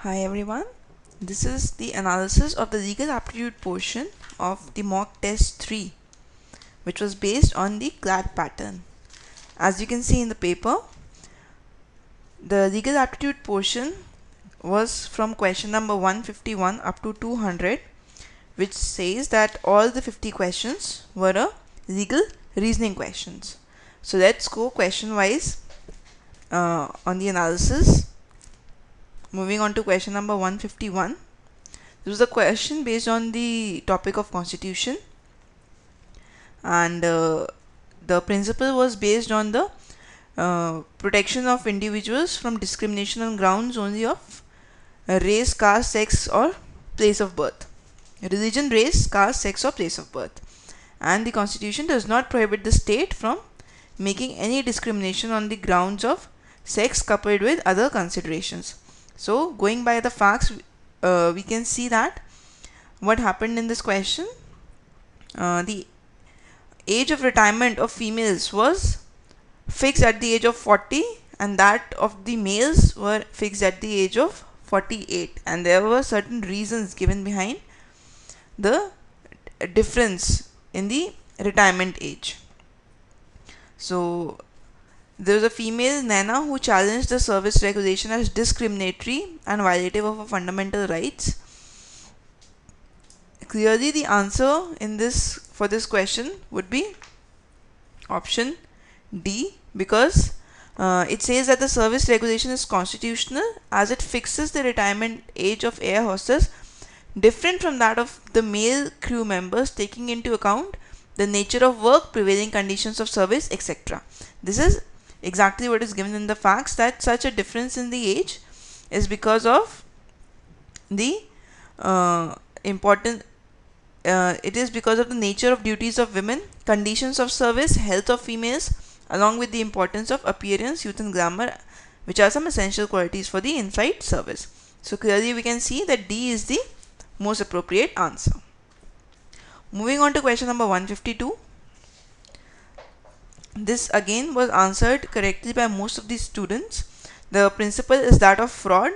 Hi everyone, this is the analysis of the legal aptitude portion of the mock test 3, which was based on the CLAD pattern. As you can see in the paper, the legal aptitude portion was from question number 151 up to 200, which says that all the 50 questions were legal reasoning questions. So let's go question wise on the analysis. Moving on to question number 151. This was a question based on the topic of constitution, and the principle was based on the protection of individuals from discrimination on grounds only of race, caste, sex or place of birth. Religion, race, caste, sex or place of birth. And the constitution does not prohibit the state from making any discrimination on the grounds of sex coupled with other considerations. So going by the facts, we can see that what happened in this question, the age of retirement of females was fixed at the age of 40 and that of the males were fixed at the age of 48, and there were certain reasons given behind the difference in the retirement age. So there was a female Nana who challenged the service regulation as discriminatory and violative of her fundamental rights. Clearly the answer in this for this question would be option D, because it says that the service regulation is constitutional as it fixes the retirement age of air hostess different from that of the male crew members, taking into account the nature of work, prevailing conditions of service, etc. This is exactly what is given in the facts, that such a difference in the age is because of the it is because of the nature of duties of women, conditions of service, health of females, along with the importance of appearance, youth and glamour, which are some essential qualities for the inside service. So clearly we can see that D is the most appropriate answer. Moving on to question number 152. This again was answered correctly by most of the students. The principle is that of fraud,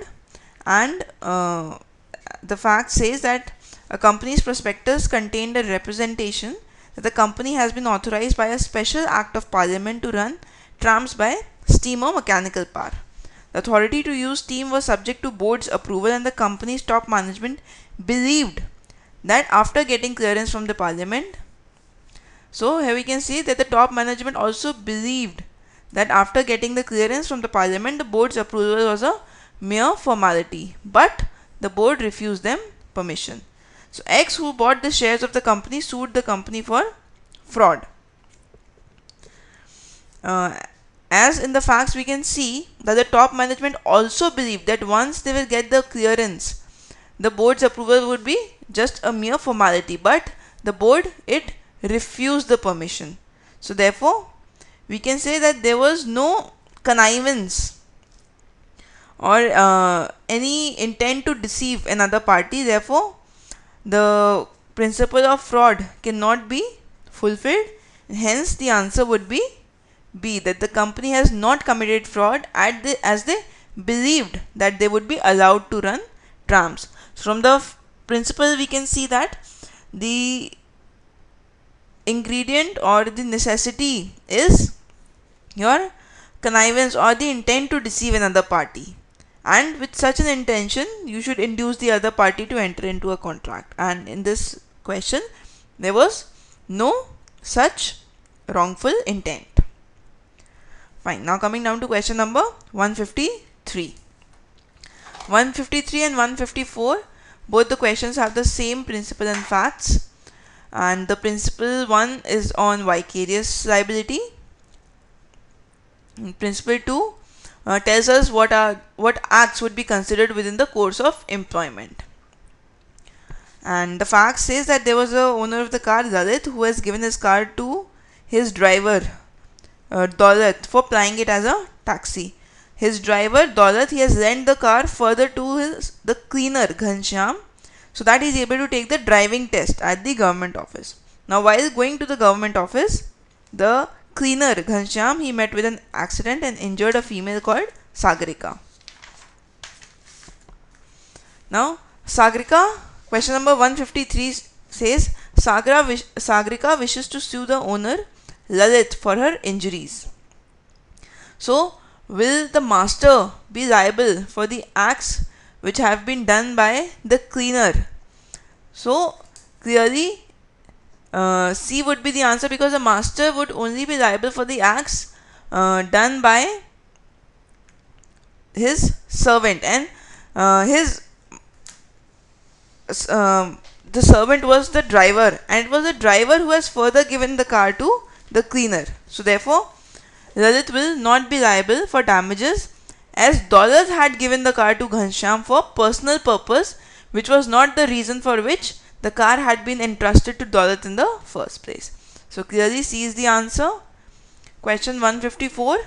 and the fact says that a company's prospectus contained a representation that the company has been authorized by a special act of parliament to run trams by steam or mechanical power. The authority to use steam was subject to board's approval, and the company's top management believed that after getting clearance from the parliament, so here we can see that the top management also believed that after getting the clearance from the parliament, the board's approval was a mere formality, but the board refused them permission. So X, who bought the shares of the company, sued the company for fraud. As in the facts, we can see that the top management also believed that once they will get the clearance, the board's approval would be just a mere formality, but the board, it refused the permission. So therefore we can say that there was no connivance or any intent to deceive another party. Therefore the principle of fraud cannot be fulfilled, hence the answer would be B, that the company has not committed fraud as they believed that they would be allowed to run trams. So from the principle we can see that the ingredient or the necessity is your connivance or the intent to deceive another party, and with such an intention you should induce the other party to enter into a contract, and in this question there was no such wrongful intent. Fine. Now coming down to question number 153. 153 and 154, both the questions have the same principle and facts, and the principle one is on vicarious liability. Principle 2 tells us what acts would be considered within the course of employment. And the fact says that there was a owner of the car, Lalit, who has given his car to his driver, Daulat, for plying it as a taxi. His driver, Daulat, he has lent the car further to the cleaner, Ghanshyam, so that he is able to take the driving test at the government office. Now while going to the government office, the cleaner Ghanshyam, he met with an accident and injured a female called Sagarika. Now, Sagrika, question number 153 says, Sagrika wishes to sue the owner Lalit for her injuries. So, will the master be liable for the acts which have been done by the cleaner? So, clearly C would be the answer, because the master would only be liable for the acts done by his servant, and the servant was the driver, and it was the driver who has further given the car to the cleaner. So therefore, Lalit will not be liable for damages, as Daulat had given the car to Ghanshyam for personal purpose, which was not the reason for which the car had been entrusted to Daulat in the first place. So clearly C is the answer. Question 154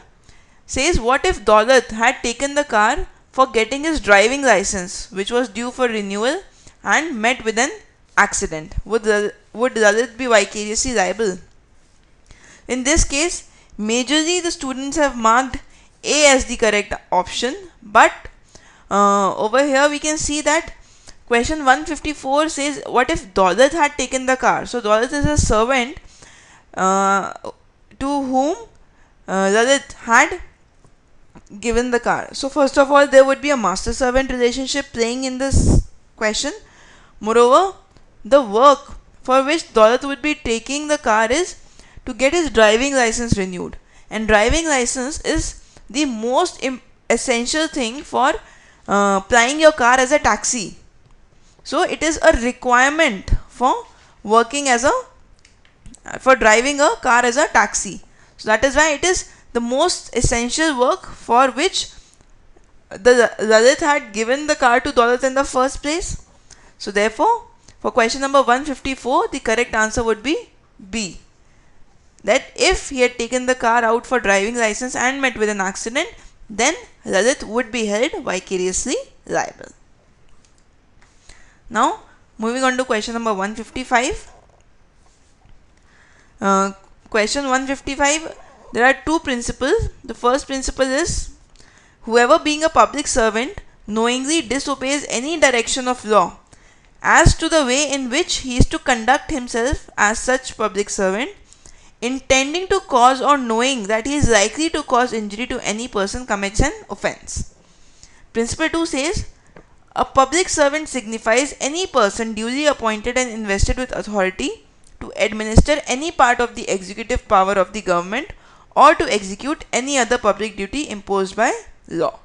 says, what if Daulat had taken the car for getting his driving license, which was due for renewal, and met with an accident? Would Lalit be vicariously liable? In this case, majorly the students have marked A as the correct option, but over here we can see that question 154 says, what if Daulat had taken the car? So Daulat is a servant to whom Lalit had given the car. So first of all, there would be a master-servant relationship playing in this question. Moreover, the work for which Daulat would be taking the car is to get his driving license renewed, and driving license is the most essential thing for plying your car as a taxi. So it is a requirement for working as for driving a car as a taxi. So that is why it is the most essential work for which the Lalit had given the car to Daulat in the first place. So therefore, for question number 154, the correct answer would be B. That if he had taken the car out for driving license and met with an accident, then Lalit would be held vicariously liable. Now, moving on to question number 155. Question 155, there are two principles. The first principle is, whoever being a public servant knowingly disobeys any direction of law as to the way in which he is to conduct himself as such public servant, intending to cause or knowing that he is likely to cause injury to any person, commits an offence. Principle 2 says, a public servant signifies any person duly appointed and invested with authority to administer any part of the executive power of the government or to execute any other public duty imposed by law.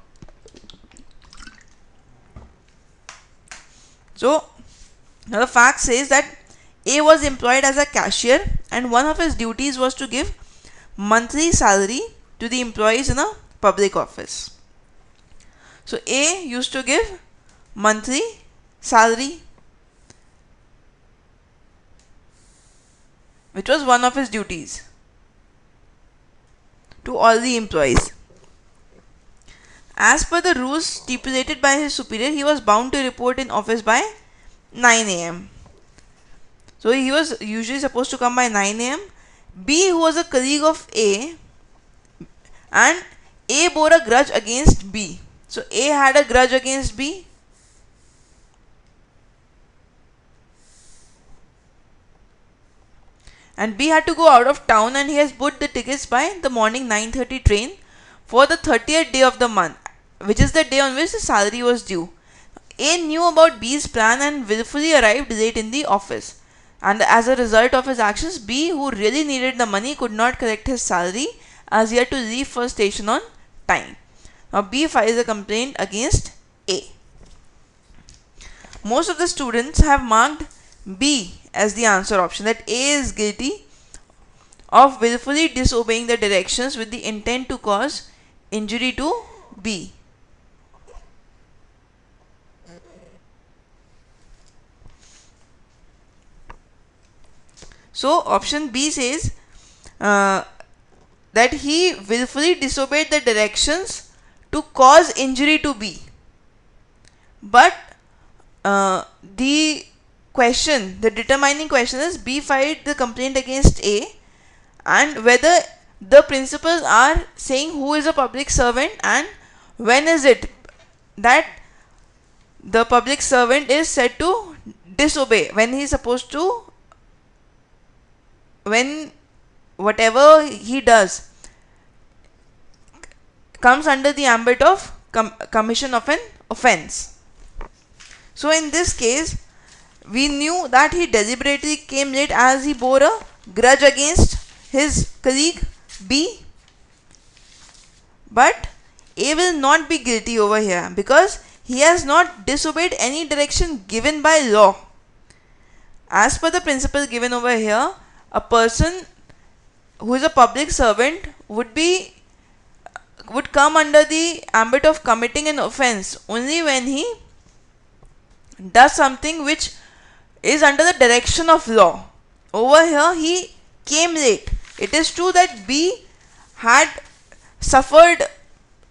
So, now the fact says that A was employed as a cashier, and one of his duties was to give monthly salary to the employees in a public office. So A used to give monthly salary, which was one of his duties, to all the employees. As per the rules stipulated by his superior, he was bound to report in office by 9 a.m. So he was usually supposed to come by 9 a.m. B, who was a colleague of A, and A bore a grudge against B. So A had a grudge against B. And B had to go out of town, and he has booked the tickets by the morning 9:30 train for the 30th day of the month, which is the day on which the salary was due. A knew about B's plan and willfully arrived late in the office. And as a result of his actions, B, who really needed the money, could not collect his salary as he had to leave for station on time. Now B files a complaint against A. Most of the students have marked B as the answer option, that A is guilty of willfully disobeying the directions with the intent to cause injury to B. So option B says that he willfully disobeyed the directions to cause injury to B. But the determining question is, B filed the complaint against A, and whether the principals are saying who is a public servant and when is it that the public servant is said to disobey when he is supposed to, when whatever he does comes under the ambit of commission of an offense. So in this case, we knew that he deliberately came late as he bore a grudge against his colleague B. But A will not be guilty over here because he has not disobeyed any direction given by law. As per the principle given over here, a person who is a public servant would come under the ambit of committing an offense only when he does something which is under the direction of law. Over here he came late. It is true that B had suffered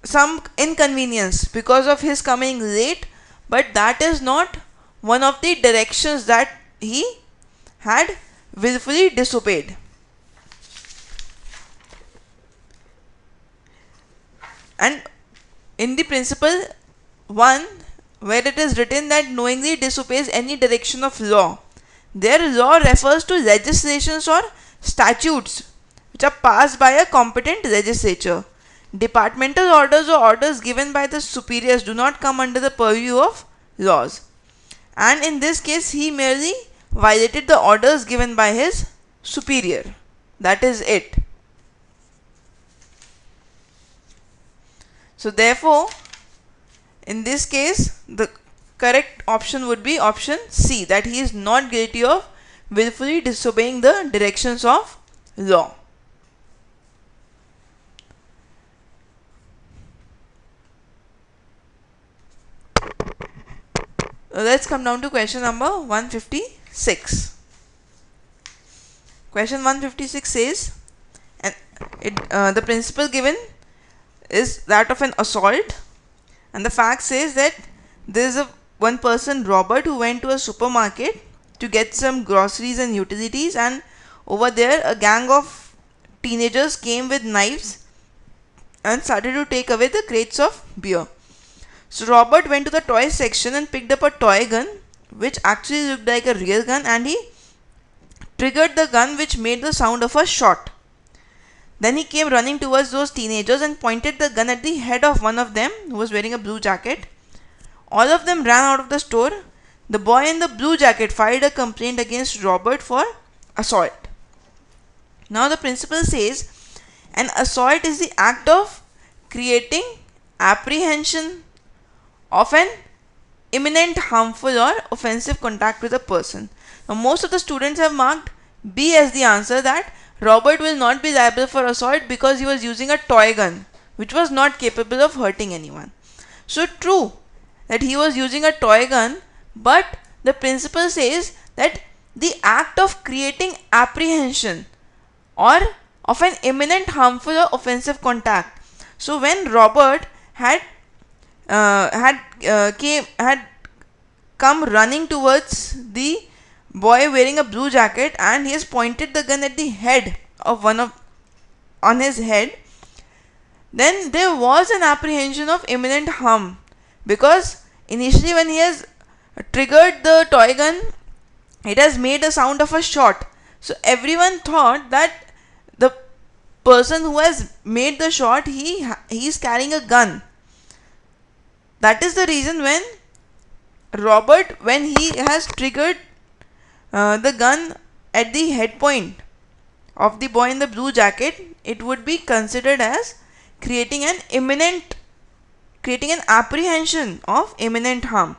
some inconvenience because of his coming late, but that is not one of the directions that he had willfully disobeyed. And in the principle 1, where it is written that knowingly disobeys any direction of law, there law refers to legislations or statutes which are passed by a competent legislature. Departmental orders or orders given by the superiors do not come under the purview of laws. And in this case, he merely violated the orders given by his superior. That is it. So therefore, in this case, the correct option would be option C, that he is not guilty of willfully disobeying the directions of law. Let's come down to question number 156. Question 156 says, the principle given is that of an assault, and the fact says that there is one person, Robert, who went to a supermarket to get some groceries and utilities, and over there a gang of teenagers came with knives and started to take away the crates of beer. So Robert went to the toy section and picked up a toy gun which actually looked like a real gun, and he triggered the gun which made the sound of a shot. Then he came running towards those teenagers and pointed the gun at the head of one of them who was wearing a blue jacket. All of them ran out of the store. The boy in the blue jacket filed a complaint against Robert for assault. Now the principle says an assault is the act of creating apprehension of an imminent harmful or offensive contact with a person. Now most of the students have marked B as the answer, that Robert will not be liable for assault because he was using a toy gun which was not capable of hurting anyone. So true that he was using a toy gun, but the principle says that the act of creating apprehension or of an imminent harmful or offensive contact. So when Robert had come running towards the boy wearing a blue jacket, and he has pointed the gun at the head of on his head, then there was an apprehension of imminent harm, because initially when he has triggered the toy gun, it has made a sound of a shot. So everyone thought that the person who has made the shot, he is carrying a gun. That is the reason when Robert, when he has triggered the gun at the head point of the boy in the blue jacket, it would be considered as creating an apprehension of imminent harm.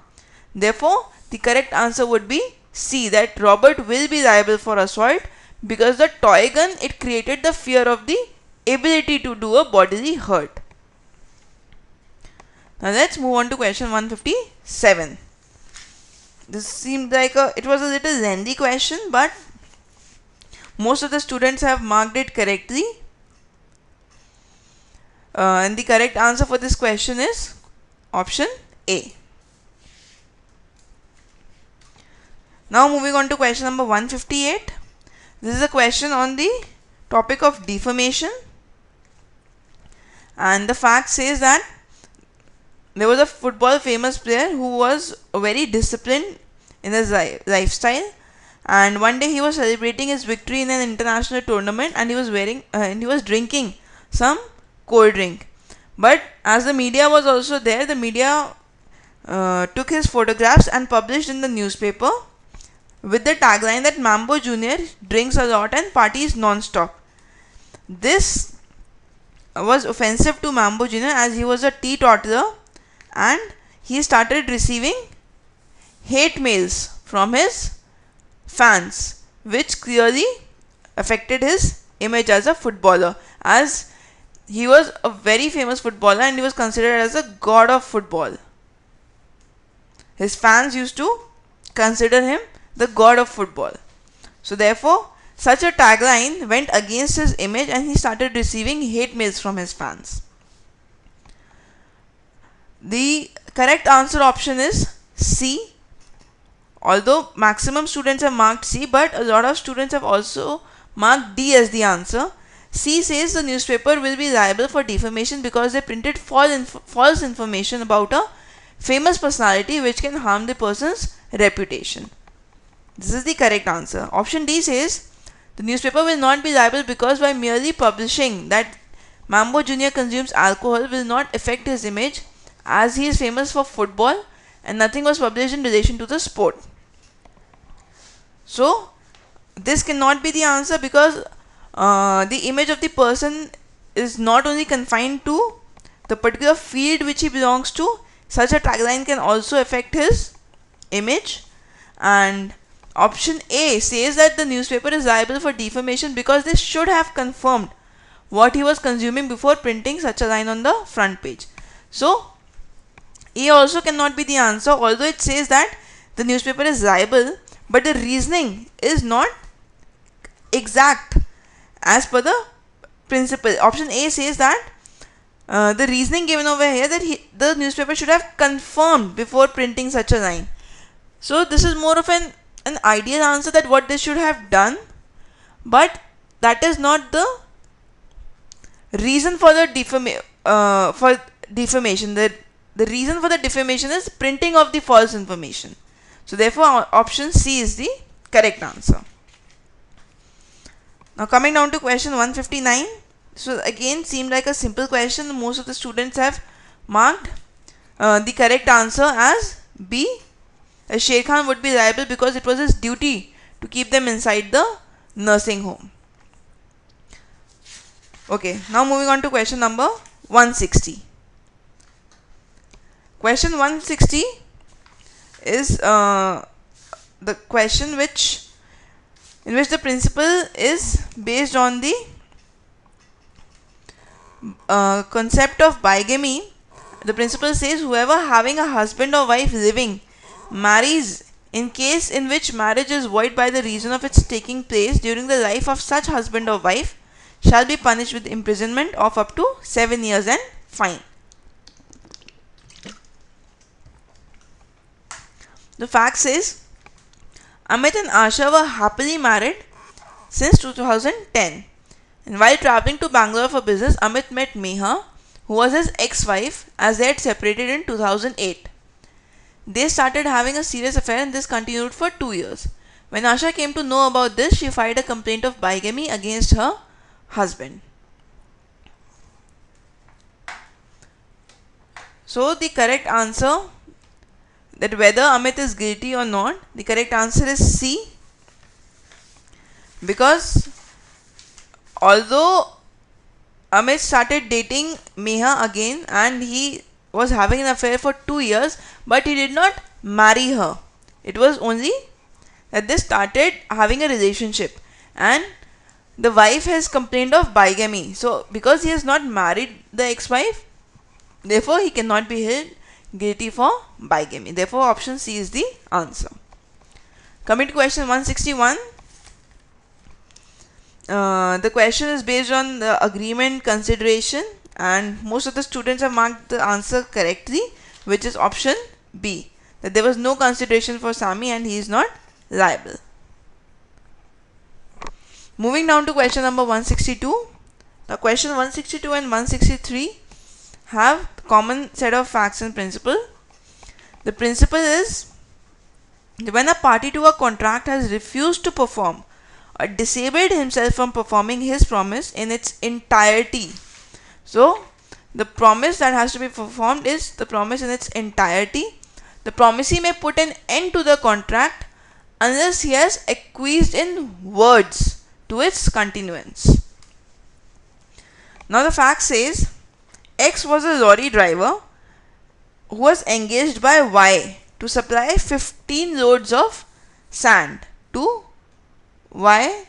Therefore, the correct answer would be C, that Robert will be liable for assault because the toy gun, it created the fear of the ability to do a bodily hurt. Now let's move on to question 157. This seemed like it was a little lengthy question, but most of the students have marked it correctly. And the correct answer for this question is option A. Now moving on to question number 158. This is a question on the topic of defamation, and the fact says that there was a football famous player who was very disciplined in his lifestyle, and one day he was celebrating his victory in an international tournament, and he was drinking some cold drink. But as the media was also there, the media took his photographs and published in the newspaper with the tagline that Mambo Jr. drinks a lot and parties non-stop. This was offensive to Mambo Jr. as he was a teetotaler, and he started receiving hate mails from his fans, which clearly affected his image as a footballer, as he was a very famous footballer and he was considered as a god of football. His fans used to consider him the god of football. So therefore, such a tagline went against his image and he started receiving hate mails from his fans. The correct answer option is C. Although maximum students have marked C, but a lot of students have also marked D as the answer. C says the newspaper will be liable for defamation because they printed false information about a famous personality which can harm the person's reputation. This is the correct answer. Option D says the newspaper will not be liable because by merely publishing that Mambo Jr. consumes alcohol will not affect his image, as he is famous for football and nothing was published in relation to the sport. So this cannot be the answer because the image of the person is not only confined to the particular field which he belongs to. Such a tagline can also affect his image. And option A says that the newspaper is liable for defamation because they should have confirmed what he was consuming before printing such a line on the front page. So A also cannot be the answer, although it says that the newspaper is liable, but the reasoning is not exact as per the principle. Option A says that the reasoning given over here that the newspaper should have confirmed before printing such a line. So this is more of an ideal answer that what they should have done, but that is not the reason for the defamation. The reason for the defamation is printing of the false information. So therefore option C is the correct answer. Now coming down to question 159. So again seemed like a simple question. Most of the students have marked the correct answer as B. Sher Khan would be liable because it was his duty to keep them inside the nursing home. Okay, now moving on to question number 160. Question 160 is the question in which the principle is based on the concept of bigamy. The principle says whoever having a husband or wife living marries in case in which marriage is void by the reason of its taking place during the life of such husband or wife shall be punished with imprisonment of up to 7 years and fine. The fact says Amit and Asha were happily married since 2010, and while travelling to Bangalore for business, Amit met Meha, who was his ex-wife, as they had separated in 2008. They started having a serious affair and this continued for 2 years. When Asha came to know about this, she filed a complaint of bigamy against her husband. So the correct answer, that whether Amit is guilty or not, the correct answer is C. Because although Amit started dating Meha again and he was having an affair for 2 years, but he did not marry her. It was only that they started having a relationship and the wife has complained of bigamy. So because he has not married the ex-wife, therefore he cannot be held guilty for bigamy. Therefore option C is the answer. Coming to question 161. The question is based on the agreement consideration and most of the students have marked the answer correctly, which is option B, that there was no consideration for Sami and he is not liable. Moving down to question number 162. Now question 162 and 163 have common set of facts and principle. The principle is, when a party to a contract has refused to perform or disabled himself from performing his promise in its entirety. So, the promise that has to be performed is the promise in its entirety. The promisee may put an end to the contract unless he has acquiesced in words to its continuance. Now the fact says, X was a lorry driver who was engaged by Y to supply 15 loads of sand to Y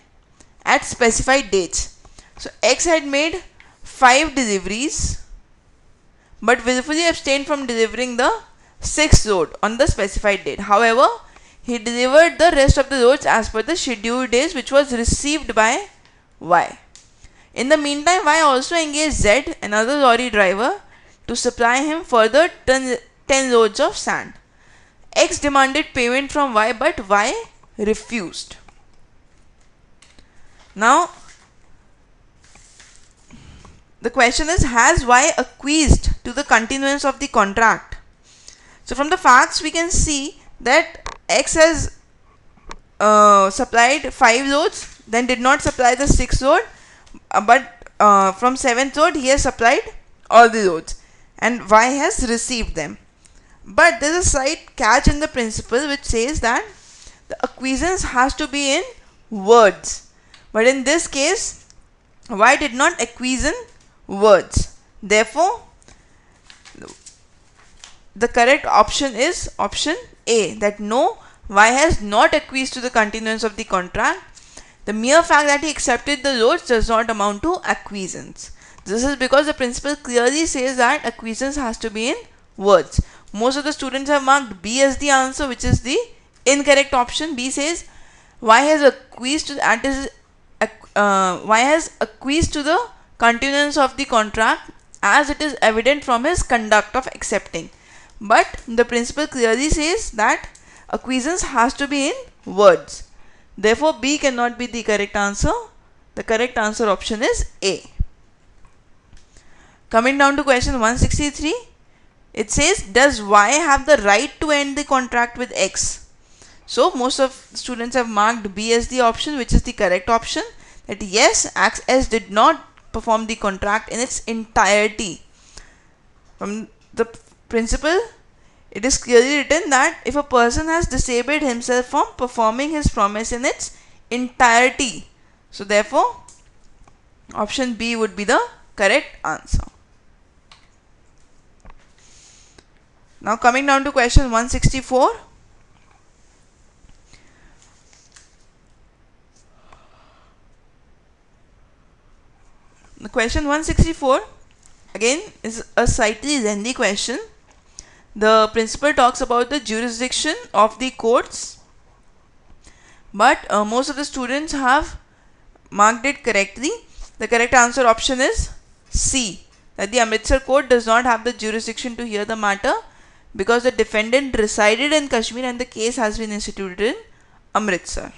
at specified dates. So X had made 5 deliveries but willfully abstained from delivering the 6th load on the specified date. However, he delivered the rest of the loads as per the scheduled days, which was received by Y. In the meantime, Y also engaged Z, another lorry driver, to supply him further 10 loads of sand. X demanded payment from Y, but Y refused. Now, the question is, has Y acquiesced to the continuance of the contract? So from the facts we can see that X has supplied 5 loads, then did not supply the 6th load, but from 7th load he has supplied all the loads and Y has received them. But there is a slight catch in the principle which says that the acquiescence has to be in words. But in this case, Y did not acquiesce in words. Therefore, the correct option is option A, that no, Y has not acquiesced to the continuance of the contract. The mere fact that he accepted the loads does not amount to acquiescence. This is because the principle clearly says that acquiescence has to be in words. Most of the students have marked B as the answer, which is the incorrect option. B says Y has acquiesced to the continuance of the contract as it is evident from his conduct of accepting. But the principle clearly says that acquiescence has to be in words. Therefore, B cannot be the correct answer. The correct answer option is A. Coming down to question 163, it says, does Y have the right to end the contract with X? So, most of students have marked B as the option, which is the correct option. That yes, S did not perform the contract in its entirety. From the principle, it is clearly written that if a person has disabled himself from performing his promise in its entirety, so therefore option B would be the correct answer. Now coming down to question 164. The question 164 again is a slightly lengthy question. The principle talks about the jurisdiction of the courts, but most of the students have marked it correctly. The correct answer option is C, that the Amritsar court does not have the jurisdiction to hear the matter because the defendant resided in Kashmir and the case has been instituted in Amritsar.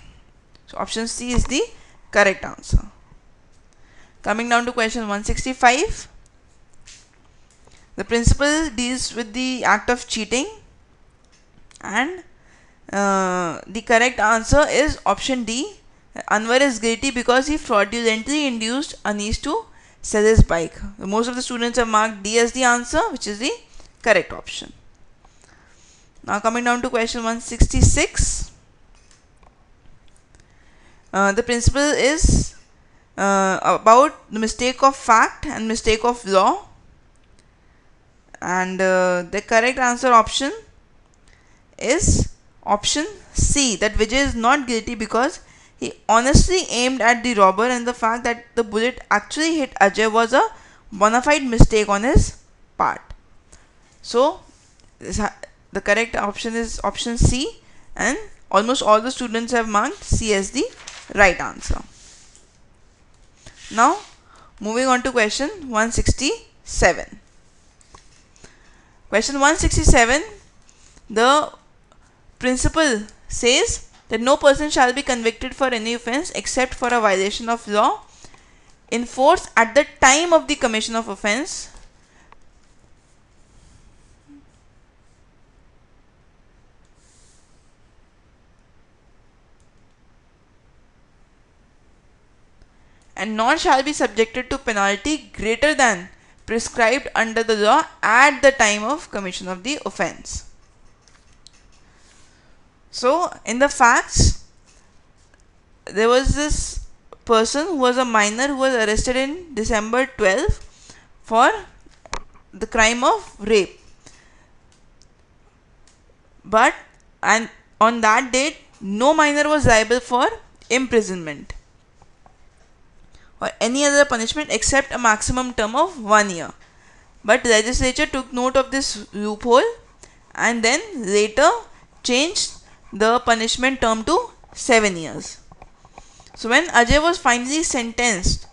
So option C is the correct answer. Coming down to question 165. The principle deals with the act of cheating, and the correct answer is option D. Anwar is guilty because he fraudulently induced Anish to sell his bike. Most of the students have marked D as the answer, which is the correct option. Now coming down to question 166. The principle is about the mistake of fact and mistake of law. And the correct answer option is option C, that Vijay is not guilty because he honestly aimed at the robber and the fact that the bullet actually hit Ajay was a bona fide mistake on his part. So the correct option is option C, and almost all the students have marked C as the right answer. Now moving on to question 167. Question 167, the principle says that no person shall be convicted for any offence except for a violation of law in force at the time of the commission of offence and nor shall be subjected to penalty greater than prescribed under the law at the time of commission of the offence. So, in the facts, there was this person who was a minor who was arrested in December 12 for the crime of rape. But and on that date, no minor was liable for imprisonment or any other punishment except a maximum term of 1 year. But the legislature took note of this loophole and then later changed the punishment term to 7 years. So when Ajay was finally sentenced,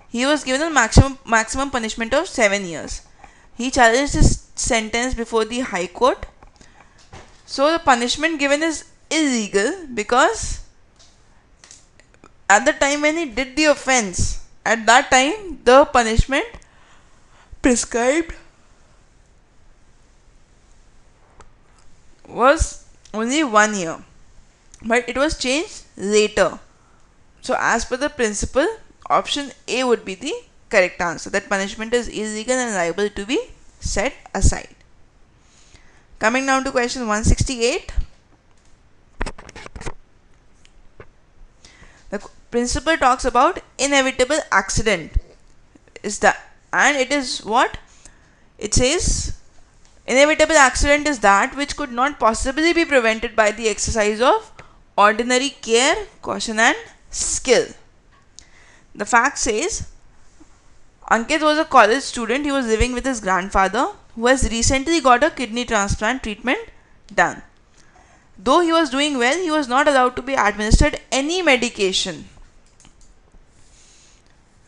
he was given a maximum punishment of 7 years. He challenged his sentence before the High Court. So the punishment given is illegal because at the time when he did the offence, at that time the punishment prescribed was only 1 year, but it was changed later. So as per the principle, option A would be the correct answer, that punishment is illegal and liable to be set aside. Coming down to question 168. The principle talks about inevitable accident is that, and it is what? It says inevitable accident is that which could not possibly be prevented by the exercise of ordinary care, caution and skill. The fact says Ankit was a college student. He was living with his grandfather who has recently got a kidney transplant treatment done. Though he was doing well, he was not allowed to be administered any medication.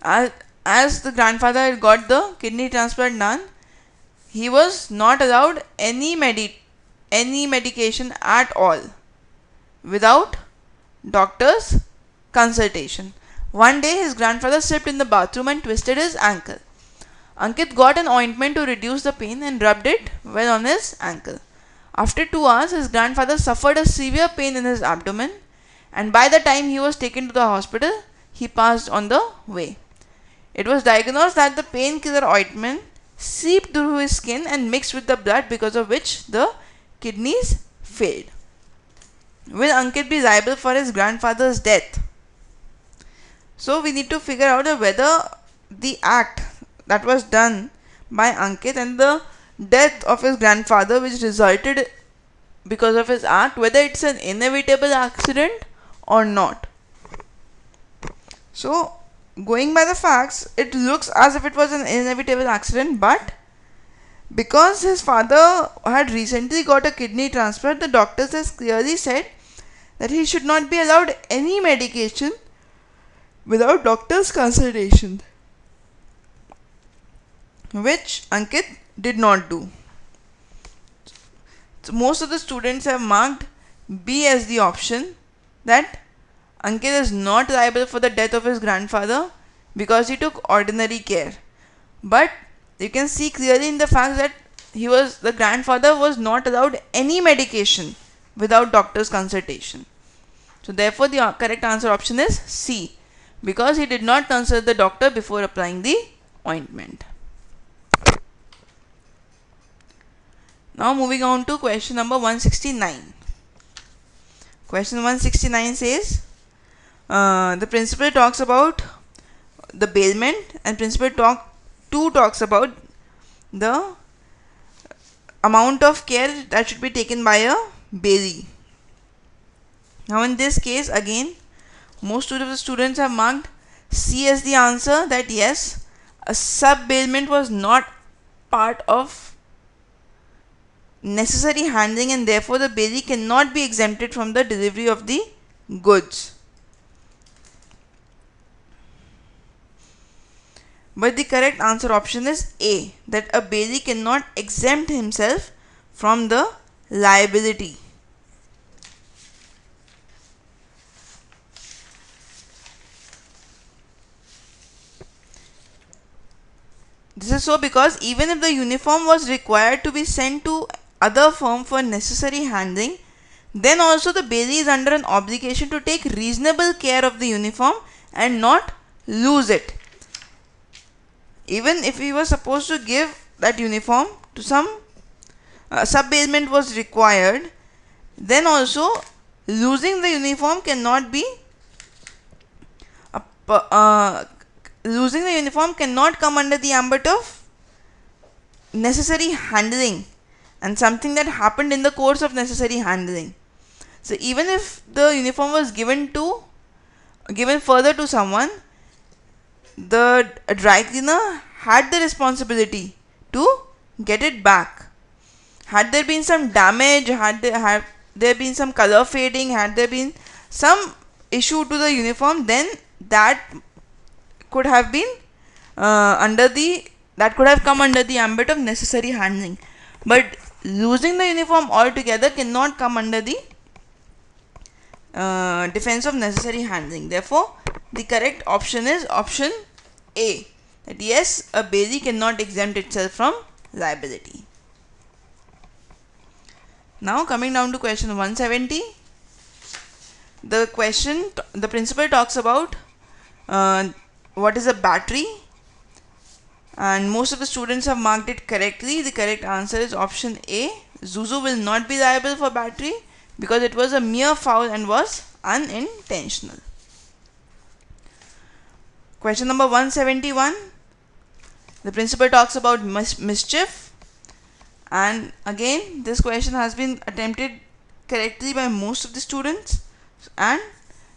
As the grandfather had got the kidney transplant done, he was not allowed any medication at all without doctor's consultation. One day his grandfather slipped in the bathroom and twisted his ankle. Ankit got an ointment to reduce the pain and rubbed it well on his ankle. After 2 hours, his grandfather suffered a severe pain in his abdomen, and by the time he was taken to the hospital, he passed on the way. It was diagnosed that the painkiller ointment seeped through his skin and mixed with the blood, because of which the kidneys failed. Will Ankit be liable for his grandfather's death? So we need to figure out whether the act that was done by Ankit and the death of his grandfather which resulted because of his act, whether it's an inevitable accident or not. So going by the facts, it looks as if it was an inevitable accident, but because his father had recently got a kidney transplant, the doctors has clearly said that he should not be allowed any medication without doctor's consultation, which Ankit did not do. So most of the students have marked B as the option, that Ankit is not liable for the death of his grandfather because he took ordinary care. But you can see clearly in the fact that the grandfather was not allowed any medication without doctor's consultation. So therefore the correct answer option is C, because he did not consult the doctor before applying the ointment. Now moving on to question number 169. Question 169 says, the principle talks about the bailment, and principle 2 talks about the amount of care that should be taken by a bailee. Now in this case, again, most of the students have marked C as the answer, that yes, a sub-bailment was not part of necessary handling and therefore the bailee cannot be exempted from the delivery of the goods. But the correct answer option is A, that a bailee cannot exempt himself from the liability. This is so because even if the uniform was required to be sent to other firm for necessary handling, then also the bailee is under an obligation to take reasonable care of the uniform and not lose it. Even if he was supposed to give that uniform to some sub-bailment was required, then also losing the uniform cannot be losing the uniform cannot come under the ambit of necessary handling and something that happened in the course of necessary handling. So even if the uniform was given further to someone, the dry cleaner had the responsibility to get it back. Had there been some damage, had there been some color fading, had there been some issue to the uniform, then that could have been that could have come under the ambit of necessary handling. But losing the uniform altogether cannot come under the defense of necessary handling. Therefore, the correct option is option A, that yes, a bailee cannot exempt itself from liability. Now coming down to question 170, the principal talks about what is a battery, and most of the students have marked it correctly. The correct answer is option A. Zuzu will not be liable for battery because it was a mere foul and was unintentional. Question number 171, the principal talks about mischief, and again this question has been attempted correctly by most of the students, and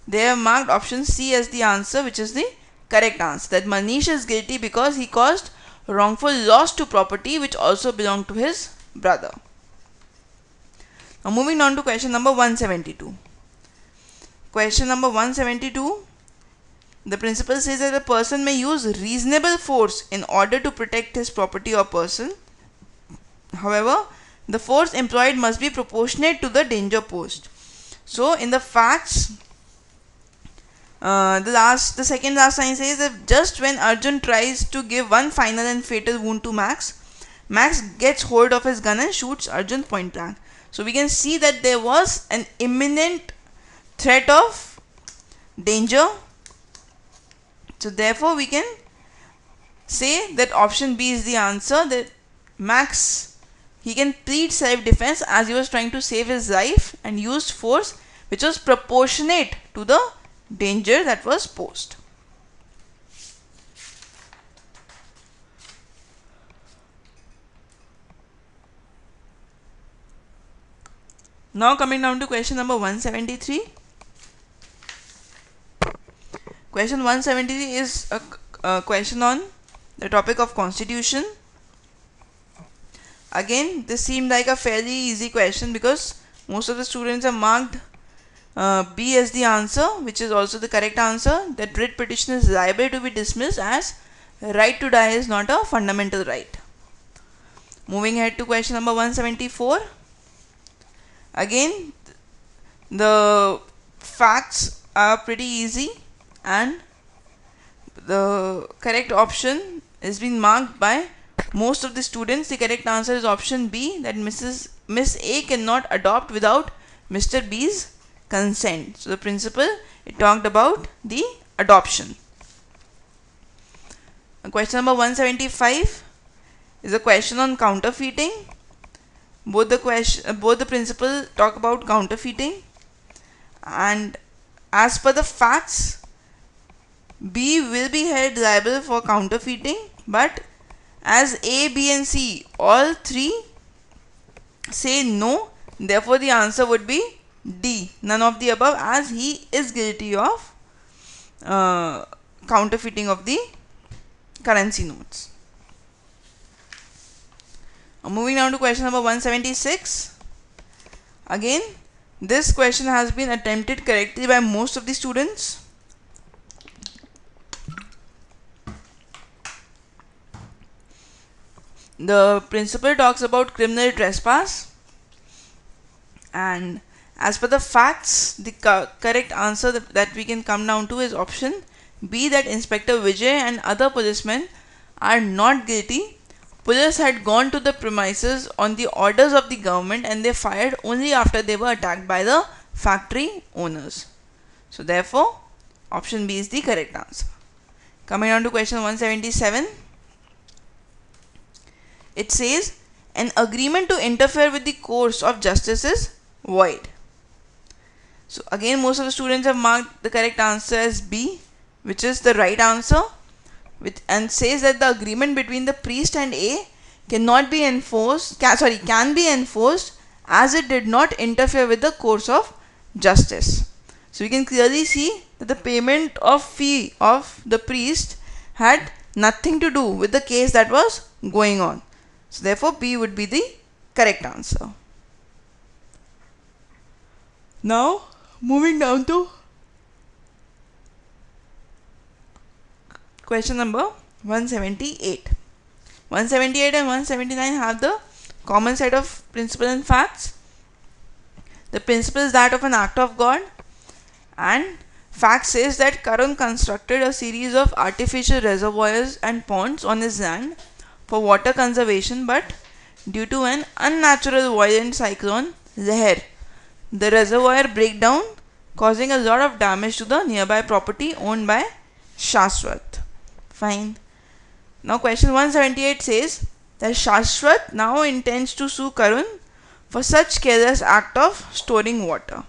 they have marked option C as the answer, which is the correct answer, that Manish is guilty because he caused wrongful loss to property which also belonged to his brother. Now moving on to question number 172. Question number 172, the principal says that a person may use reasonable force in order to protect his property or person. However, the force employed must be proportionate to the danger posed. So in the facts, the second last line says that just when Arjun tries to give one final and fatal wound to Max, Max gets hold of his gun and shoots Arjun point blank. So we can see that there was an imminent threat of danger. So therefore we can say that option B is the answer, that Max, he can plead self-defense as he was trying to save his life and used force which was proportionate to the danger that was posed. Now coming down to question number 173. Question 173 is a question on the topic of constitution. Again, this seemed like a fairly easy question because most of the students have marked B as the answer, which is also the correct answer, that writ petition is liable to be dismissed as right to die is not a fundamental right. Moving ahead to question number 174. Again, the facts are pretty easy and the correct option has been marked by most of the students. The correct answer is option B, that Miss A cannot adopt without Mr. B's consent. So the principal, it talked about the adoption. Question number 175 is a question on counterfeiting. Both the principal talk about counterfeiting, and as per the facts, B will be held liable for counterfeiting, but as A, B and C all three say no, therefore the answer would be D, none of the above, as he is guilty of counterfeiting of the currency notes. Moving down to question number 176. Again, this question has been attempted correctly by most of the students. The principal talks about criminal trespass, and as per the facts, the correct answer that we can come down to is option B, that Inspector Vijay and other policemen are not guilty. Police had gone to the premises on the orders of the government and they fired only after they were attacked by the factory owners. So therefore, option B is the correct answer. Coming on to question 177. It says an agreement to interfere with the course of justice is void. So again, most of the students have marked the correct answer as B, which is the right answer, and says that the agreement between the priest and A cannot be enforced, can be enforced as it did not interfere with the course of justice. So we can clearly see that the payment of fee of the priest had nothing to do with the case that was going on. So therefore B would be the correct answer. Now moving down to question number 178. 178 and 179 have the common set of principles and facts. The principle is that of an act of God, and fact says that Karun constructed a series of artificial reservoirs and ponds on his land for water conservation, but due to an unnatural violent cyclone Leher, the reservoir break down, causing a lot of damage to the nearby property owned by Shashwat. Fine. Now question 178 says that Shashwat now intends to sue Karun for such careless act of storing water.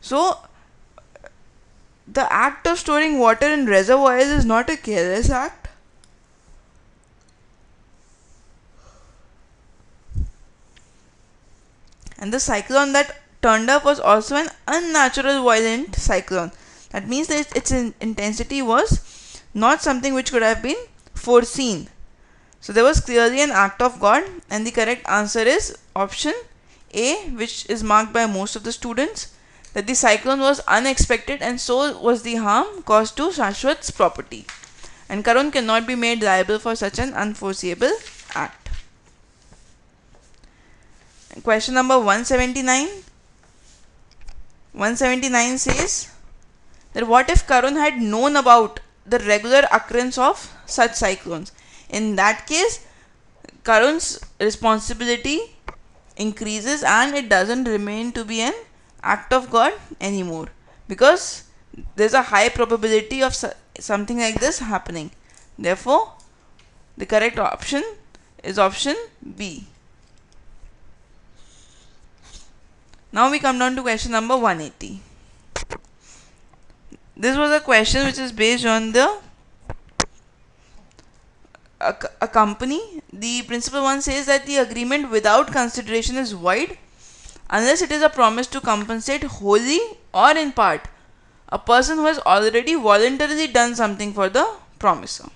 So the act of storing water in reservoirs is not a careless act. And the cyclone that turned up was also an unnatural violent cyclone. That means that its intensity was not something which could have been foreseen. So there was clearly an act of God, and the correct answer is option A, which is marked by most of the students, that the cyclone was unexpected and so was the harm caused to Shashwat's property, and Karun cannot be made liable for such an unforeseeable act. Question number 179. 179 says that what if Karun had known about the regular occurrence of such cyclones? In that case, Karun's responsibility increases and it doesn't remain to be an act of God anymore, because there's a high probability of something like this happening. Therefore, the correct option is option B. Now we come down to question number 180. This was a question which is based on a company. The principle one says that the agreement without consideration is void unless it is a promise to compensate wholly or in part a person who has already voluntarily done something for the promiser.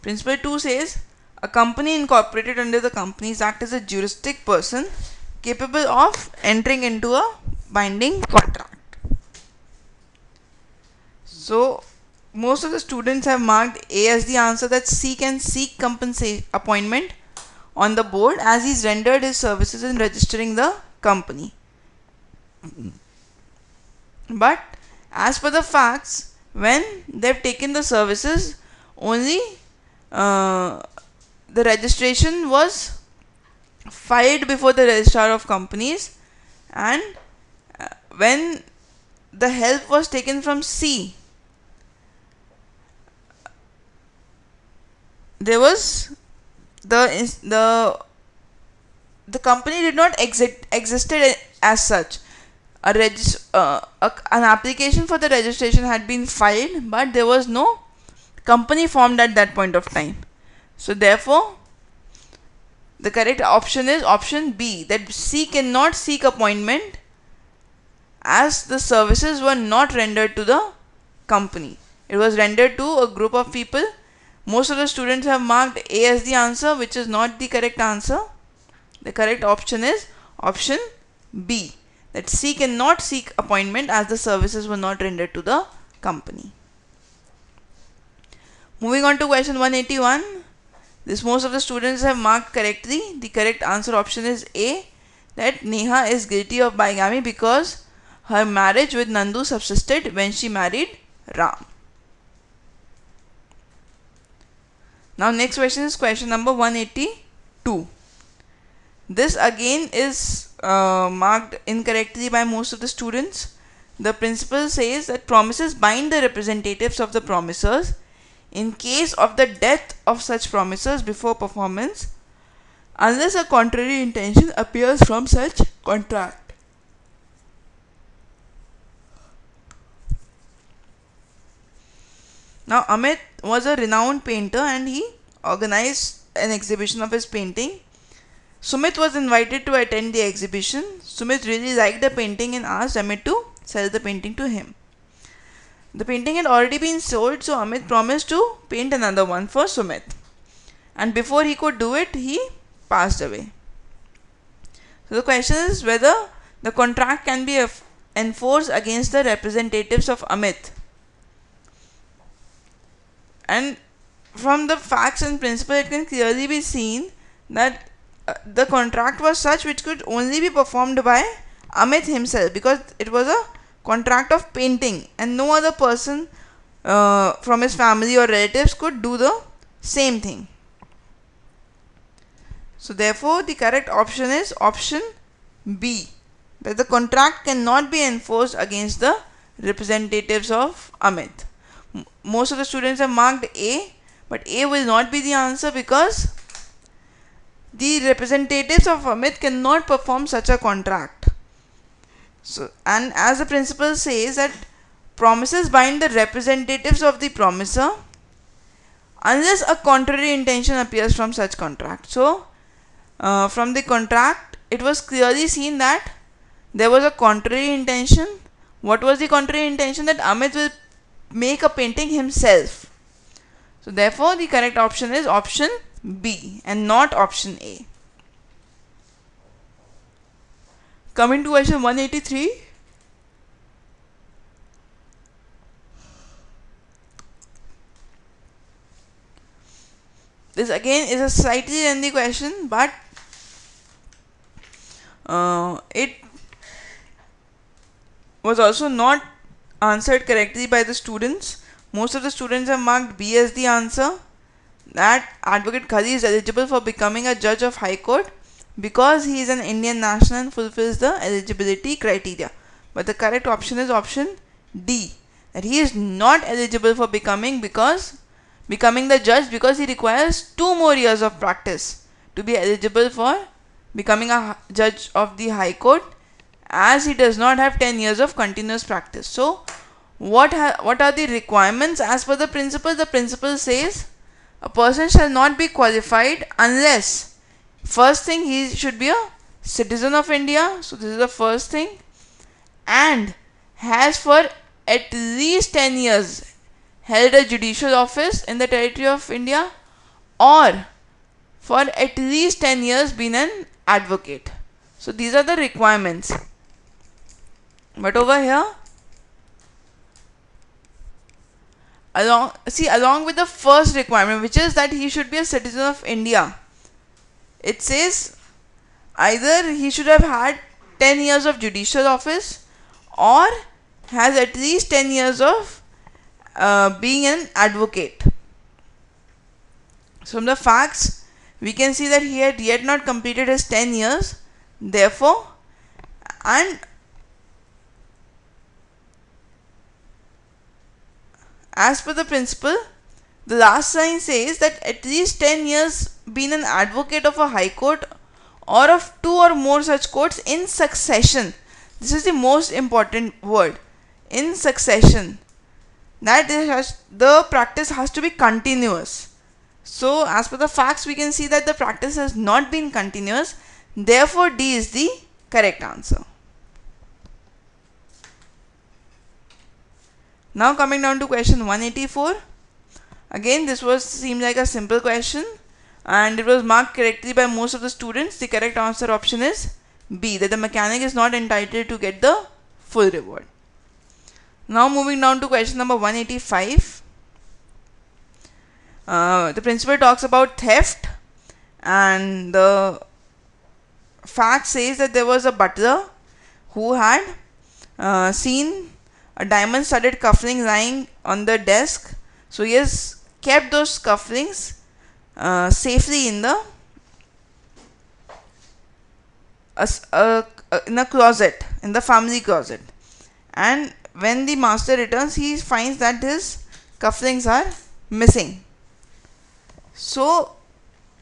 Principle 2 says a company incorporated under the Companies Act is a juristic person capable of entering into a binding contract. So most of the students have marked A as the answer, that C can seek compensation appointment on the board as he's rendered his services in registering the company. But as per the facts, when they've taken the services, only the registration was filed before the registrar of companies, and when the help was taken from C, there was the company did not existed as such. An application for the registration had been filed, but there was no company formed at that point of time. So therefore, the correct option is option B, that C cannot seek appointment as the services were not rendered to the company. It was rendered to a group of people. Most of the students have marked A as the answer, which is not the correct answer. The correct option is option B, that C cannot seek appointment as the services were not rendered to the company. Moving on to question 181. This most of the students have marked correctly. The correct answer option is A, that Neha is guilty of bigamy because her marriage with Nandu subsisted when she married Ram. Now next question is question number 182. This again is marked incorrectly by most of the students. the principle says that promises bind the representatives of the promisers in case of the death of such promisers before performance, unless a contrary intention appears from such contract. Now, Amit was a renowned painter and he organized an exhibition of his painting. Sumit was invited to attend the exhibition. Sumit really liked the painting and asked Amit to sell the painting to him. The painting had already been sold, so Amit promised to paint another one for Sumit. And before he could do it, he passed away. So the question is whether the contract can be enforced against the representatives of Amit. And from the facts and principle, it can clearly be seen that the contract was such which could only be performed by Amit himself, because it was a contract of painting and no other person from his family or relatives could do the same thing. So therefore the correct option is option B, that the contract cannot be enforced against the representatives of Amit. Most of the students have marked A, but A will not be the answer because the representatives of Amit cannot perform such a contract. So, and as the principle says that promises bind the representatives of the promiser unless a contrary intention appears from such contract. So, from the contract, it was clearly seen that there was a contrary intention. What was the contrary intention? That Amit will make a painting himself. So, therefore, the correct option is option B and not option A. Coming to question 183. This again is a slightly lengthy question, but it was also not answered correctly by the students. Most of the students have marked B as the answer, that Advocate Khadi is eligible for becoming a judge of High Court because he is an Indian national and fulfills the eligibility criteria. But the correct option is option D, that he is not eligible for becoming the judge because he requires 2 more years of practice to be eligible for becoming a judge of the High Court, as he does not have 10 years of continuous practice. So what are the requirements as per the principle? The principle says a person shall not be qualified unless, first thing, he should be a citizen of India. So this is the first thing, and has for at least 10 years held a judicial office in the territory of India, or for at least 10 years been an advocate. So these are the requirements. But over here, along with the first requirement, which is that he should be a citizen of India, it says either he should have had 10 years of judicial office or has at least 10 years of being an advocate. So from the facts, we can see that he had yet not completed his 10 years. Therefore, and as per the principle, the last line says that at least 10 years been an advocate of a high court or of 2 or more such courts in succession. This is the most important word, in succession. That the practice has to be continuous. So as per the facts, we can see that the practice has not been continuous. Therefore, D is the correct answer. Now coming down to question 184. Again, this seemed like a simple question and it was marked correctly by most of the students. The correct answer option is B, that the mechanic is not entitled to get the full reward. Now moving down to question number 185. The principal talks about theft, and the fact says that there was a butler who had seen a diamond studded cuffling lying on the desk. So he has kept those cufflinks safely in a closet, in the family closet. and when the master returns, he finds that his cufflinks are missing. So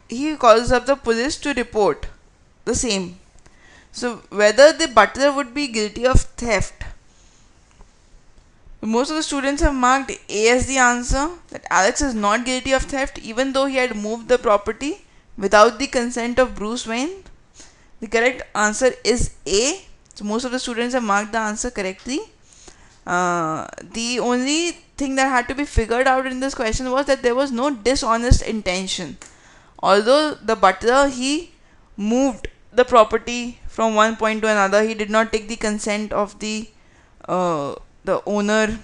he calls up the police to report the same. So whether the butler would be guilty of theft, most of the students have marked A as the answer, that Alex is not guilty of theft even though he had moved the property without the consent of Bruce Wayne. The correct answer is A. So most of the students have marked the answer correctly. The only thing that had to be figured out in this question was that there was no dishonest intention. Although the butler, he moved the property from one point to another, he did not take the consent of the owner.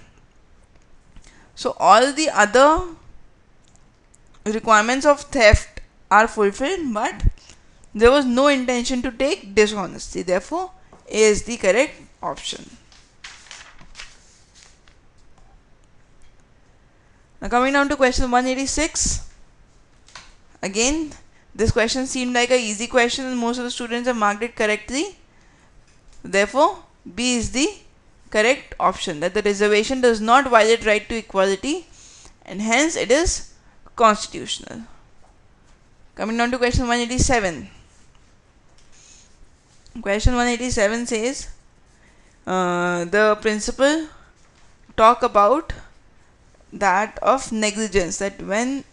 So all the other requirements of theft are fulfilled, but there was no intention to take dishonesty. Therefore, A is the correct option. Now coming down to question 186. Again, this question seemed like an easy question and most of the students have marked it correctly. Therefore, B is the correct option, that the reservation does not violate right to equality and hence it is constitutional. Coming down to question 187. Question 187 says, the principal talk about that of negligence, that when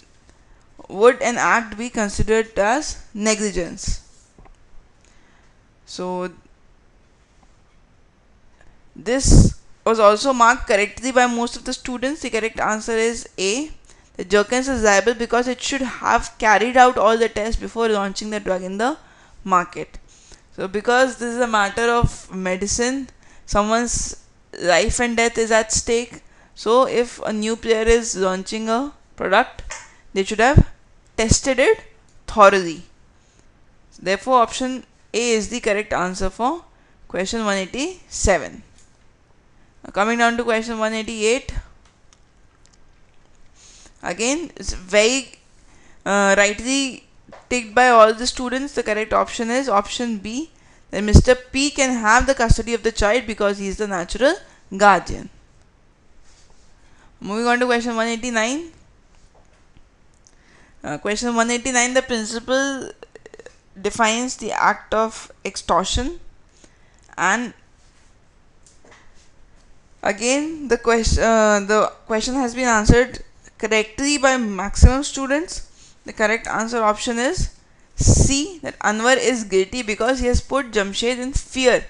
would an act be considered as negligence. So this was also marked correctly by most of the students. The correct answer is A. The Jerkins is liable because it should have carried out all the tests before launching the drug in the market. So because this is a matter of medicine, someone's life and death is at stake. So if a new player is launching a product, they should have tested it thoroughly. Therefore, option A is the correct answer for question 187. Now coming down to question 188. Again, it's very rightly ticked by all the students. The correct option is option B, that Mr. P can have the custody of the child because he is the natural guardian. Moving on to question 189. Question 189, the principal defines the act of extortion, and again the question has been answered correctly by maximum students. The correct answer option is C, that Anwar is guilty because he has put Jamshed in fear,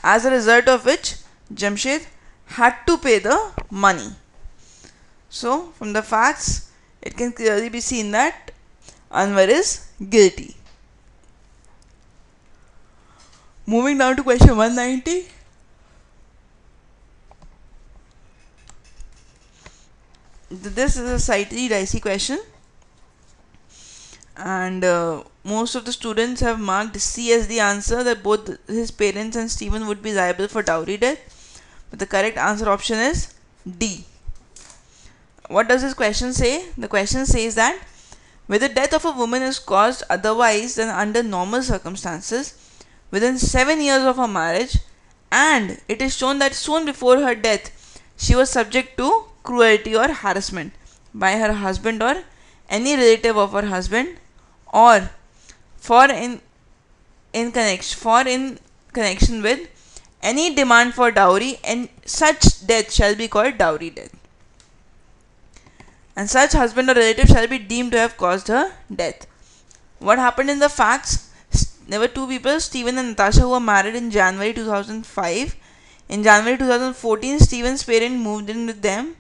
as a result of which Jamshed had to pay the money. So from the facts, it can clearly be seen that Anwar is guilty. Moving down to question 190. This is a slightly dicey question, and most of the students have marked C as the answer, that both his parents and Stephen would be liable for dowry debt. But the correct answer option is D. What does this question say? The question says that where the death of a woman is caused otherwise than under normal circumstances within 7 years of her marriage, and it is shown that soon before her death she was subject to cruelty or harassment by her husband or any relative of her husband, or in connection with any demand for dowry, and such death shall be called dowry death, and such husband or relative shall be deemed to have caused her death. What happened in the facts? There were two people, Stephen and Natasha, who were married in January 2005. In January 2014, Stephen's parents moved in with them,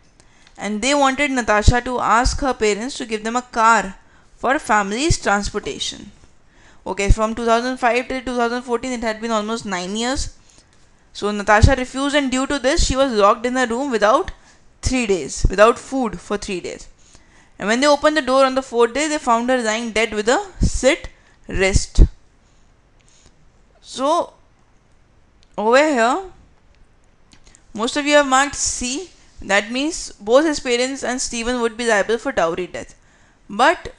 and they wanted Natasha to ask her parents to give them a car for family's transportation. Okay, from 2005 till 2014, it had been almost 9 years. So Natasha refused, and due to this, she was locked in a room without 3 days, without food for 3 days. And when they opened the door on the 4th day, they found her lying dead with a slit wrist. So over here, most of you have marked C. That means both his parents and Stephen would be liable for dowry death. But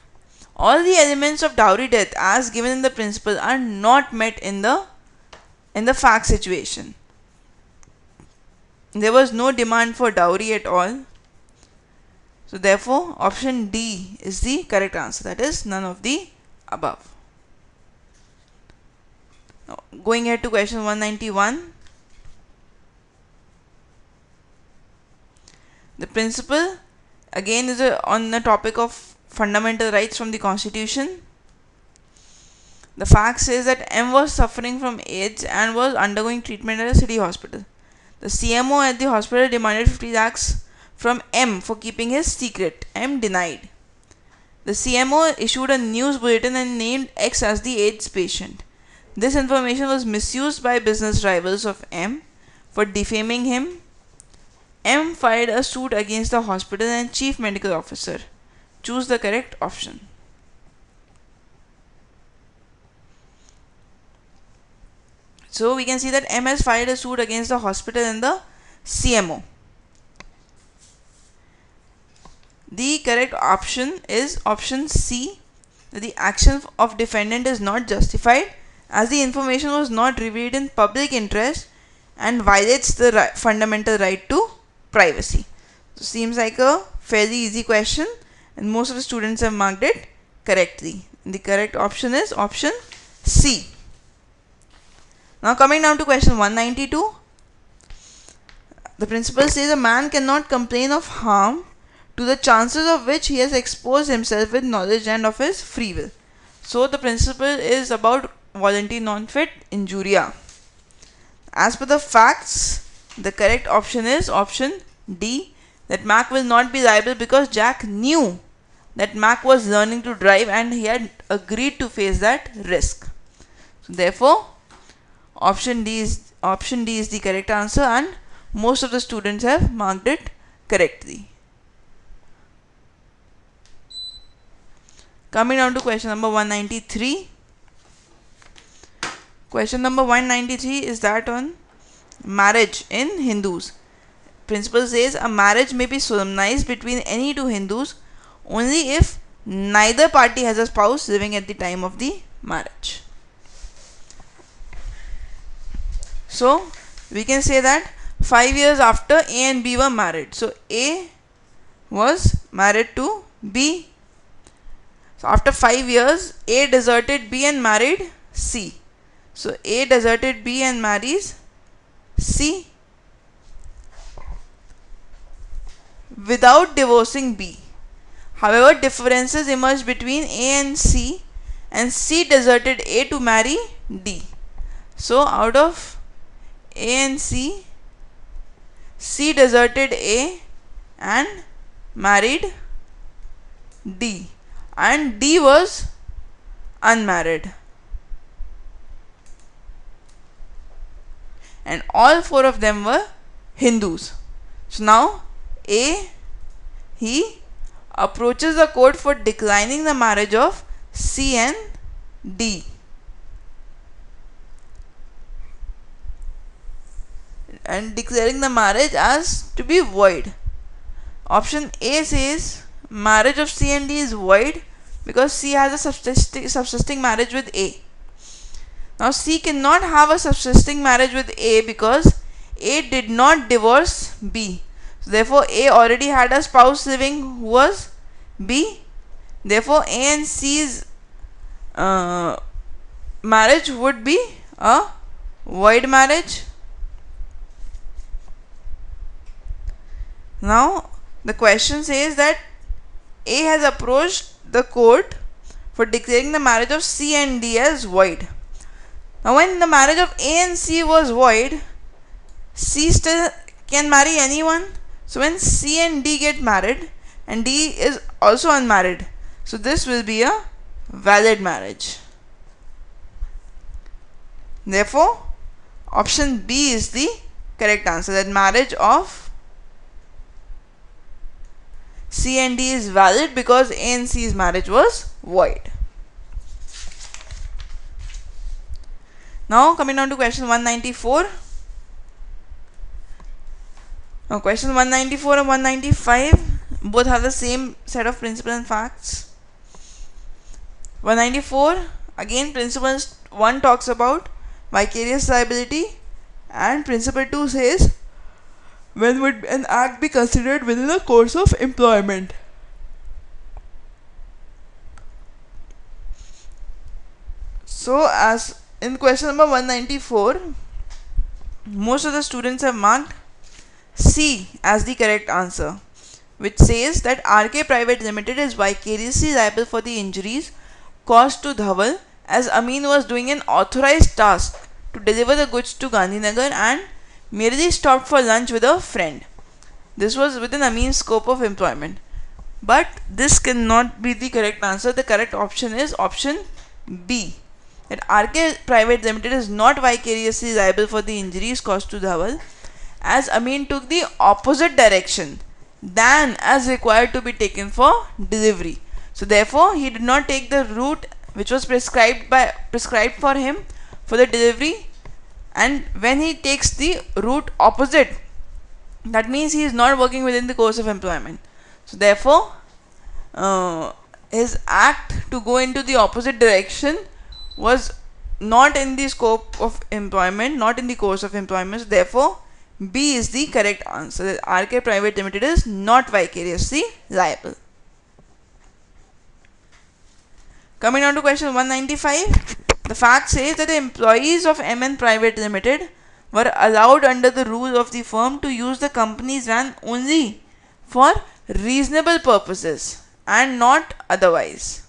all the elements of dowry death as given in the principle are not met in the fact situation. there was no demand for dowry at all. So therefore option D is the correct answer, that is none of the above. Now, going ahead to question 191. The principle again is on the topic of fundamental rights from the Constitution. The fact says that M was suffering from AIDS and was undergoing treatment at a city hospital. The CMO at the hospital demanded 50 lakhs from M for keeping his secret. M denied. The CMO issued a news bulletin and named X as the AIDS patient. This information was misused by business rivals of M for defaming him. M filed a suit against the hospital and chief medical officer. Choose the correct option. So we can see that M has filed a suit against the hospital and the CMO. The correct option is option C, that the action of defendant is not justified as the information was not revealed in public interest and violates the fundamental right to privacy. So seems like a fairly easy question and most of the students have marked it correctly. And the correct option is option C. Now coming down to question 192. The principle says a man cannot complain of harm to the chances of which he has exposed himself with knowledge and of his free will. So the principle is about voluntary non-fit injuria. As per the facts, the correct option is option D, that Mac will not be liable because Jack knew that Mac was learning to drive and he had agreed to face that risk. So therefore option D is the correct answer and most of the students have marked it correctly. Coming down to question number 193. Question number 193 is that on marriage in Hindus. Principle says a marriage may be solemnized between any two Hindus only if neither party has a spouse living at the time of the marriage. So we can say that 5 years after A and B were married. So A was married to B. So after 5 years, A deserted B and married C. So A deserted B and marries C without divorcing B. However, differences emerged between A and C deserted A to marry D. So out of A and C deserted A and married D, and D was unmarried, and all four of them were Hindus. So now A, he approaches the court for declining the marriage of C and D. And declaring the marriage as to be void. Option A says marriage of C and D is void because C has a subsisting marriage with A. Now C cannot have a subsisting marriage with A because A did not divorce B. So therefore A already had a spouse living who was B. Therefore A and C's marriage would be a void marriage. Now the question says that A has approached the court for declaring the marriage of C and D as void. Now when the marriage of A and C was void, C still can marry anyone. So when C and D get married and D is also unmarried, so this will be a valid marriage. Therefore option B is the correct answer, that marriage of C and D is valid because A and C's marriage was void. Now coming down to question 194. Now question 194 and 195 both have the same set of principles and facts. 194, again principle 1 talks about vicarious liability and principle 2 says when would an act be considered within the course of employment? So as in question number 194, most of the students have marked C as the correct answer, which says that RK Private Limited is vicariously liable for the injuries caused to Dhaval as Amin was doing an authorized task to deliver the goods to Gandhinagar and merely stopped for lunch with a friend. This was within Amin's scope of employment. But this cannot be the correct answer. The correct option is option B, that RK Private Limited is not vicariously liable for the injuries caused to Dhaval as Amin took the opposite direction than as required to be taken for delivery. So therefore he did not take the route which was prescribed for him for the delivery, and when he takes the route opposite, that means he is not working within the course of employment. So therefore his act to go into the opposite direction was not in the scope of employment, not in the course of employment. So therefore B is the correct answer, that RK Private Limited is not vicariously liable. Coming on to question 195, the fact says that the employees of MN Private Limited were allowed under the rule of the firm to use the company's van only for reasonable purposes and not otherwise.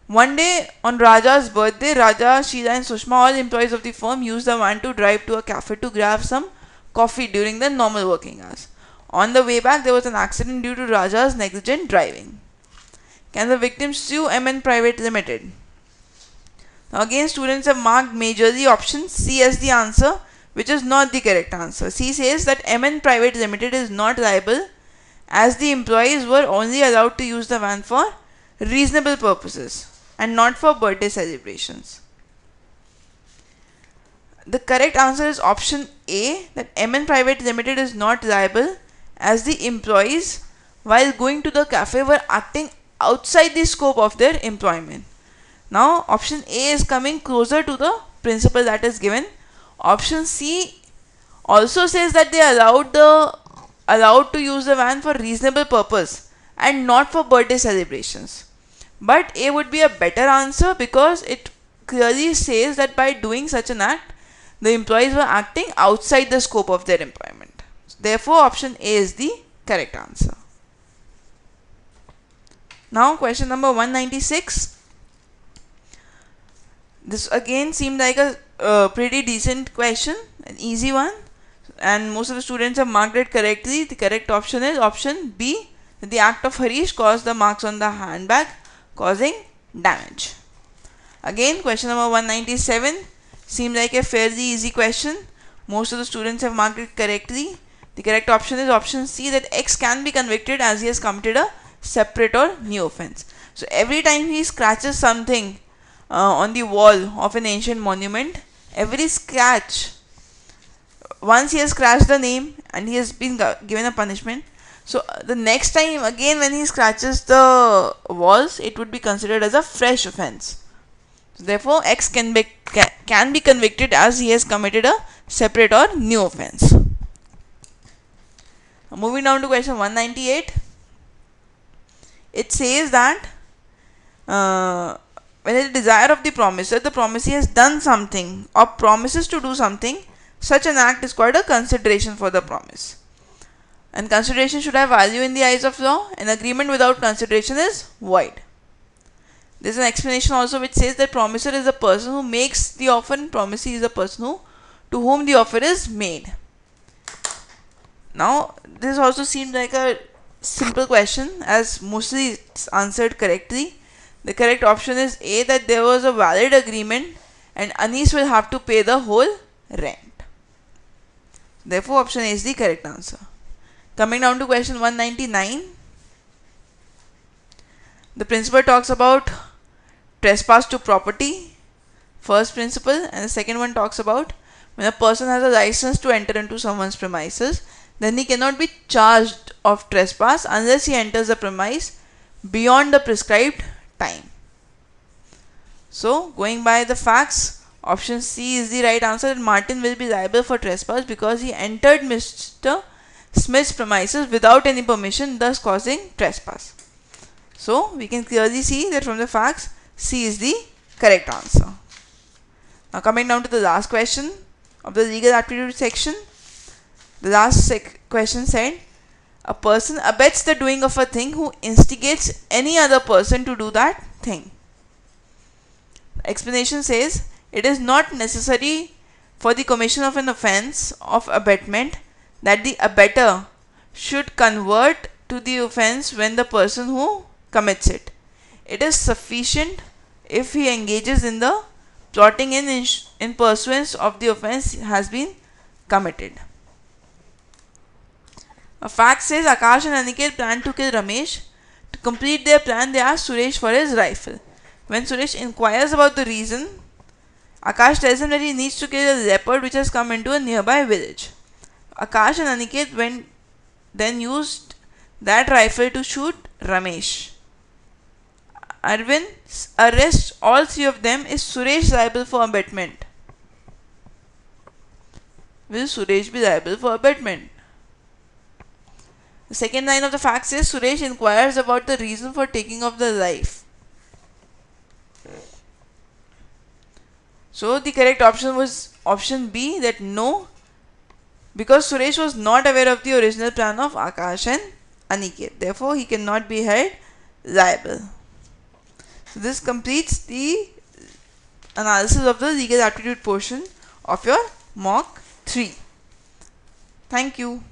One day on Raja's birthday, Raja, Sheila and Sushma, all employees of the firm, used the van to drive to a cafe to grab some coffee during the normal working hours. On the way back, there was an accident due to Raja's negligent driving. Can the victim sue MN Private Limited? Now again, students have marked majorly option C as the answer, which is not the correct answer. C says that MN Private Limited is not liable as the employees were only allowed to use the van for reasonable purposes and not for birthday celebrations. The correct answer is option A, that MN Private Limited is not liable as the employees while going to the cafe were acting outside the scope of their employment. Now option A is coming closer to the principle that is given. Option C also says that they allowed to use the van for reasonable purpose and not for birthday celebrations. But A would be a better answer because it clearly says that by doing such an act, the employees were acting outside the scope of their employment. Therefore, option A is the correct answer. Now, question number 196. This again seemed like a pretty decent question, an easy one, and most of the students have marked it correctly. The correct option is option B, that the act of Harish caused the marks on the handbag, causing damage. Again, question number 197 seemed like a fairly easy question. Most of the students have marked it correctly. The correct option is option C, that X can be convicted as he has committed a separate or new offense. So every time he scratches something on the wall of an ancient monument, every scratch, once he has scratched the name and he has been given a punishment, so the next time again when he scratches the walls, it would be considered as a fresh offense. So therefore X can be convicted as he has committed a separate or new offense. Moving down to question 198, it says that when it is the desire of the promisor, the promisee has done something or promises to do something, such an act is called a consideration for the promise. And consideration should have value in the eyes of law. An agreement without consideration is void. There is an explanation also which says that promisor is the person who makes the offer and promisee is the person to whom the offer is made. Now, this also seemed like a simple question as mostly it's answered correctly. The correct option is A, that there was a valid agreement and Anis will have to pay the whole rent. Therefore, option A is the correct answer. Coming down to question 199, the principle talks about trespass to property, first principle, and the second one talks about when a person has a license to enter into someone's premises, then he cannot be charged of trespass unless he enters the premise beyond the prescribed time. So, going by the facts, Option C is the right answer, that Martin will be liable for trespass because he entered Mr. Smith's premises without any permission, thus causing trespass. So we can clearly see that from the facts, C is the correct answer. Now coming down to the last question of the legal aptitude section. The last question said, a person abets the doing of a thing who instigates any other person to do that thing. Explanation says, it is not necessary for the commission of an offence of abetment that the abettor should convert to the offence when the person who commits it. It is sufficient if he engages in the plotting in pursuance of the offence has been committed. A fact says Akash and Aniket planned to kill Ramesh. To complete their plan, they asked Suresh for his rifle. When Suresh inquires about the reason, Akash tells him that he needs to kill a leopard which has come into a nearby village. Akash and Aniket then used that rifle to shoot Ramesh. Arvind arrests all three of them. Is Suresh liable for abetment? Will Suresh be liable for abetment? The second line of the fact says Suresh inquires about the reason for taking of the life. So the correct option was option B, that no, because Suresh was not aware of the original plan of Akash and Aniket. Therefore, he cannot be held liable. So this completes the analysis of the legal aptitude portion of your mock 3. Thank you.